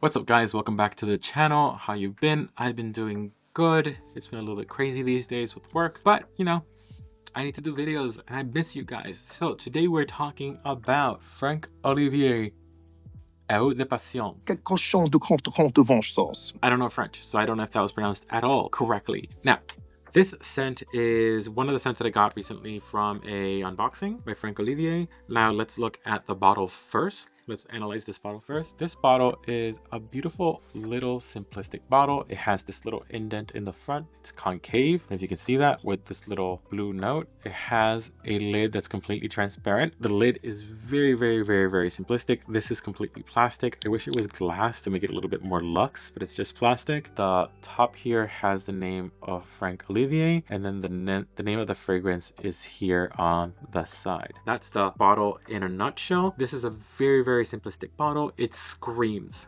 What's up guys, welcome back to the channel. How you been? I've been doing good. It's been a little bit crazy these days with work, but you know, I need to do videos and I miss you guys. So today we're talking about Franck Olivier Eau de Passion. Quelque chose de contre de vengeance. I don't know French, so I don't know if that was pronounced at all correctly. Now, this scent is one of the scents that I got recently from a unboxing by Franck Olivier. Now let's look at the bottle first. Let's analyze this bottle first. This bottle is a beautiful little simplistic bottle. It has this little indent in the front. It's concave, if you can see that, with this little blue note. It has a lid that's completely transparent. The lid is very simplistic. This is completely plastic. I wish it was glass to make it a little bit more luxe, but it's just plastic. The top here has the name of Franck Olivier, and then the name of the fragrance is here on the side. That's the bottle in a nutshell. This is a very simplistic bottle. It screams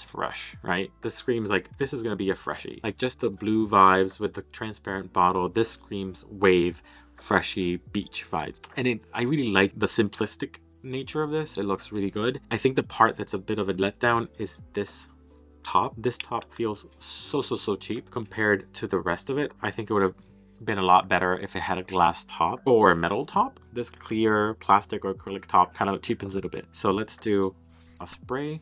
fresh, right? This screams like this is gonna be a freshie. Like just the blue vibes with the transparent bottle. This screams wave, freshy, beach vibes. And I really like the simplistic nature of this. It looks really good. I think the part that's a bit of a letdown is this top. This top feels so cheap compared to the rest of it. I think it would have been a lot better if it had a glass top or a metal top. This clear plastic or acrylic top kind of cheapens it a bit. So let's do a spray.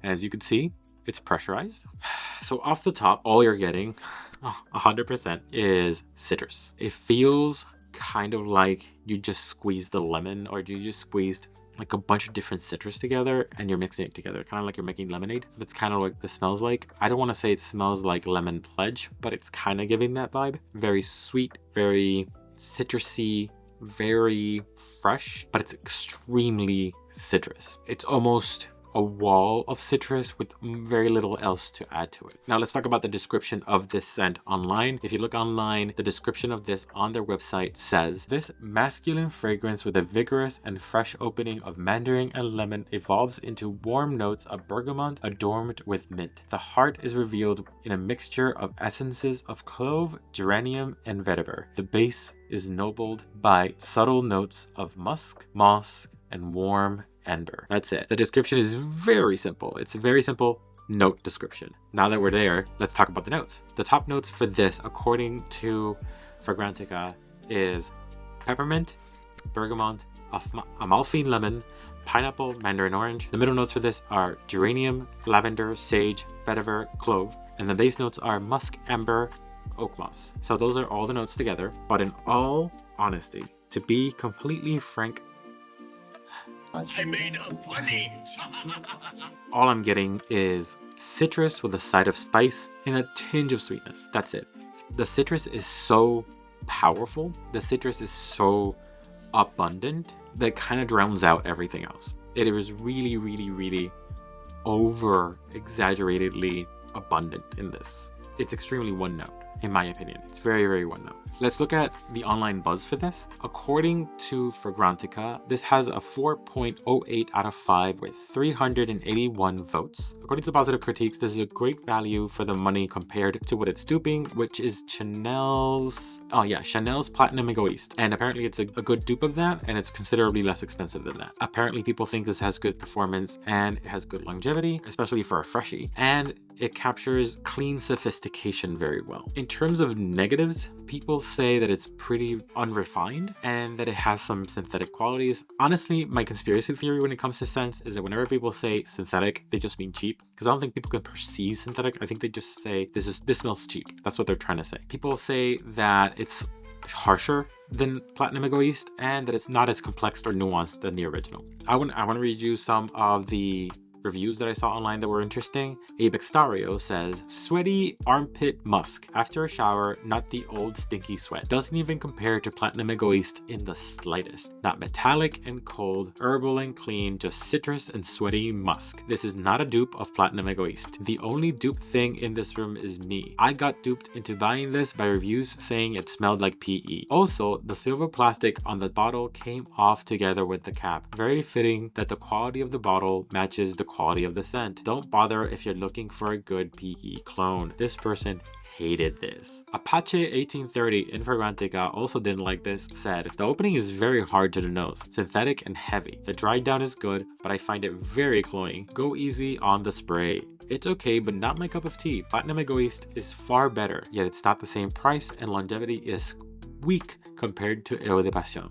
As you can see, it's pressurized. So off the top, all you're getting 100% is citrus. It feels kind of like you just squeezed the lemon, or you just squeezed like a bunch of different citrus together and you're mixing it together, kind of like you're making lemonade. That's kind of what this smells like. I don't want to say it smells like lemon pledge, but it's kind of giving that vibe. Very sweet, very citrusy, very fresh, but it's extremely citrus. It's almost a wall of citrus with very little else to add to it. Now let's talk about the description of this scent online. If you look online, the description of this on their website says, this masculine fragrance with a vigorous and fresh opening of mandarin and lemon evolves into warm notes of bergamot adorned with mint. The heart is revealed in a mixture of essences of clove, geranium, and vetiver. The base is nobled by subtle notes of musk, moss, and warm amber. That's it. The description is very simple. It's a very simple note description. Now that we're there, let's talk about the notes. The top notes for this, according to Fragrantica, is peppermint, bergamot, Amalfi lemon, pineapple, mandarin orange. The middle notes for this are geranium, lavender, sage, vetiver, clove. And the base notes are musk, amber, oak moss. So those are all the notes together. But in all honesty, to be completely frank, I made up money. all I'm getting is citrus with a side of spice and a tinge of sweetness. That's it. The citrus is so powerful. The citrus is so abundant that it kind of drowns out everything else. It is really over exaggeratedly abundant in this. It's extremely one note, in my opinion. It's very one note. Let's look at the online buzz for this. According to Fragrantica, this has a 4.08 out of 5 with 381 votes. According to positive critiques, this is a great value for the money compared to what it's duping, which is Chanel's Platinum Egoist. And apparently it's a good dupe of that, and it's considerably less expensive than that. Apparently people think this has good performance and it has good longevity, especially for a freshie. And it captures clean sophistication very well. In terms of negatives, people say that it's pretty unrefined and that it has some synthetic qualities. Honestly, my conspiracy theory when it comes to scents is that whenever people say synthetic, they just mean cheap. Because I don't think people can perceive synthetic. I think they just say this smells cheap. That's what they're trying to say. People say that it's harsher than Platinum Egoist and that it's not as complex or nuanced than the original. I want to read you some of the reviews that I saw online that were interesting. Abe Extario says, sweaty armpit musk. After a shower, not the old stinky sweat. Doesn't even compare to Platinum Egoist in the slightest. Not metallic and cold, herbal and clean, just citrus and sweaty musk. This is not a dupe of Platinum Egoist. The only dupe thing in this room is me. I got duped into buying this by reviews saying it smelled like PE. Also, the silver plastic on the bottle came off together with the cap. Very fitting that the quality of the bottle matches the quality of the scent. Don't bother if you're looking for a good PE clone. This person hated this. Apache 1830 in Fragrantica also didn't like this, said, the opening is very hard to the nose, synthetic and heavy. The dry down is good, but I find it very cloying. Go easy on the spray. It's okay, but not my cup of tea. Platinum Egoist is far better, yet it's not the same price and longevity is weak compared to Eau de Passion.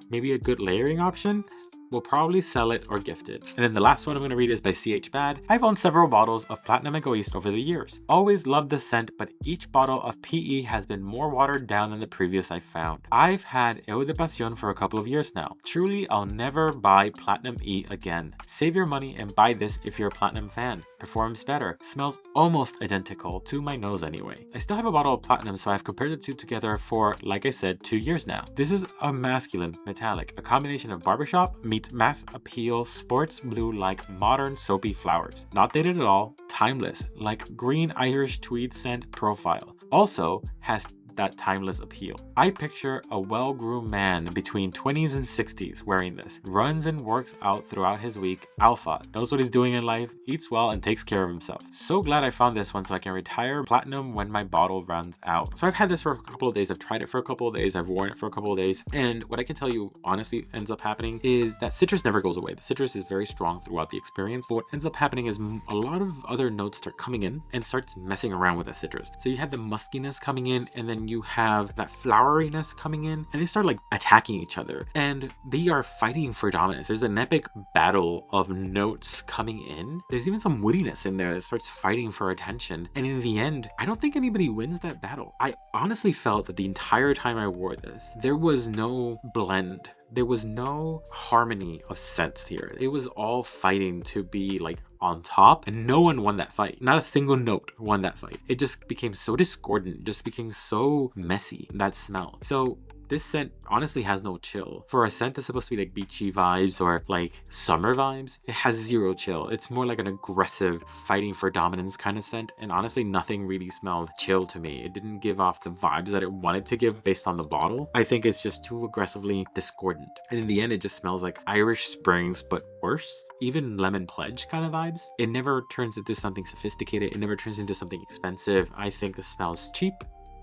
Maybe a good layering option? We'll probably sell it or gift it. And then the last one I'm going to read is by CH Bad. I've owned several bottles of Platinum Egoist over the years. Always loved the scent, but each bottle of PE has been more watered down than the previous I found. I've had Eau de Passion for a couple of years now. Truly, I'll never buy Platinum E again. Save your money and buy this if you're a Platinum fan. Performs better. Smells almost identical to my nose anyway. I still have a bottle of Platinum, so I've compared the two together for, like I said, 2 years now. This is a masculine metallic, a combination of barbershop meets mass appeal sports blue like modern soapy flowers. Not dated at all, timeless, like green Irish tweed scent profile. Also has that timeless appeal. I picture a well-groomed man between 20s and 60s wearing this. Runs and works out throughout his week. Alpha. Knows what he's doing in life. Eats well and takes care of himself. So glad I found this one so I can retire Platinum when my bottle runs out. So I've had this for a couple of days. I've tried it for a couple of days. I've worn it for a couple of days. And what I can tell you honestly ends up happening is that citrus never goes away. The citrus is very strong throughout the experience. But what ends up happening is a lot of other notes start coming in and starts messing around with the citrus. So you have the muskiness coming in, and then you have that floweriness coming in, and they start like attacking each other and they are fighting for dominance. There's an epic battle of notes coming in. There's even some woodiness in there that starts fighting for attention, and in the end I don't think anybody wins that battle. I honestly felt that the entire time I wore this there was no blend. There was no harmony of scents here. It was all fighting to be like on top, and no one won that fight. Not a single note won that fight. It just became so discordant, just became so messy, that smell. So this scent honestly has no chill. For a scent that's supposed to be like beachy vibes or like summer vibes, it has zero chill. It's more like an aggressive fighting for dominance kind of scent, and honestly nothing really smelled chill to me. It didn't give off the vibes that it wanted to give based on the bottle. I think it's just too aggressively discordant, and in the end it just smells like Irish Springs but worse. Even Lemon Pledge kind of vibes. It never turns into something sophisticated. It never turns into something expensive. I think the smell is cheap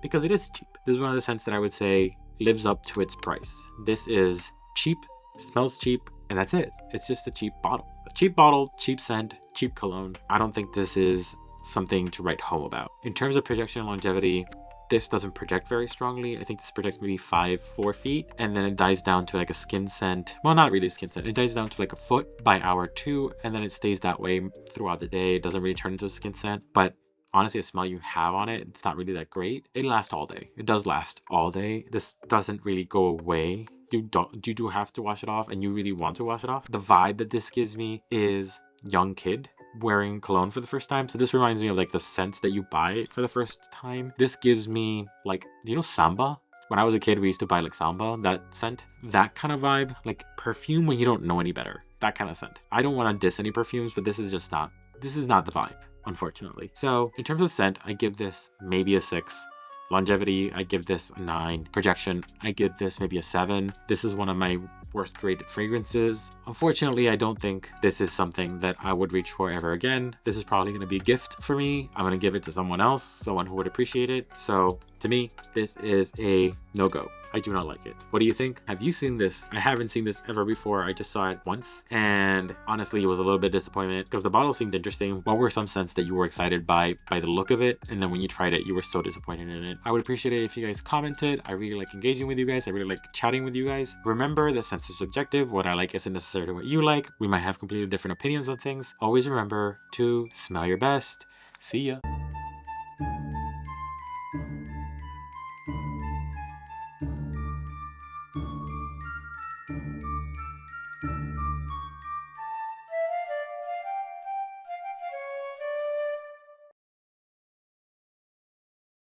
because it is cheap. This is one of the scents that I would say lives up to its price. This is cheap, smells cheap, and that's it. It's just a cheap bottle. A cheap bottle, cheap scent, cheap cologne. I don't think this is something to write home about. In terms of projection and longevity, this doesn't project very strongly. I think this projects maybe 4 feet, and then it dies down to like a skin scent. Well, not really a skin scent. It dies down to like a foot by hour 2, and then it stays that way throughout the day. It doesn't really turn into a skin scent, but honestly, the smell you have on it, it's not really that great. It lasts all day. It does last all day. This doesn't really go away. You do have to wash it off, and you really want to wash it off. The vibe that this gives me is young kid wearing cologne for the first time. So this reminds me of like the scents that you buy for the first time. This gives me like, you know, Samba? When I was a kid, we used to buy like Samba, that scent. That kind of vibe, like perfume when you don't know any better. That kind of scent. I don't want to diss any perfumes, but this is not the vibe, unfortunately. So in terms of scent, I give this maybe a 6. Longevity, I give this a 9. Projection, I give this maybe a 7. This is one of my worst rated fragrances. Unfortunately, I don't think this is something that I would reach for ever again. This is probably going to be a gift for me. I'm going to give it to someone else, someone who would appreciate it. So to me, this is a no-go. I do not like it. What do you think? Have you seen this? I haven't seen this ever before. I just saw it once, and honestly, it was a little bit disappointed because the bottle seemed interesting. What were some scents that you were excited by the look of it, and then when you tried it, you were so disappointed in it? I would appreciate it if you guys commented. I really like engaging with you guys. I really like chatting with you guys. Remember that scents are subjective. What I like isn't necessarily what you like. We might have completely different opinions on things. Always remember to smell your best. See ya.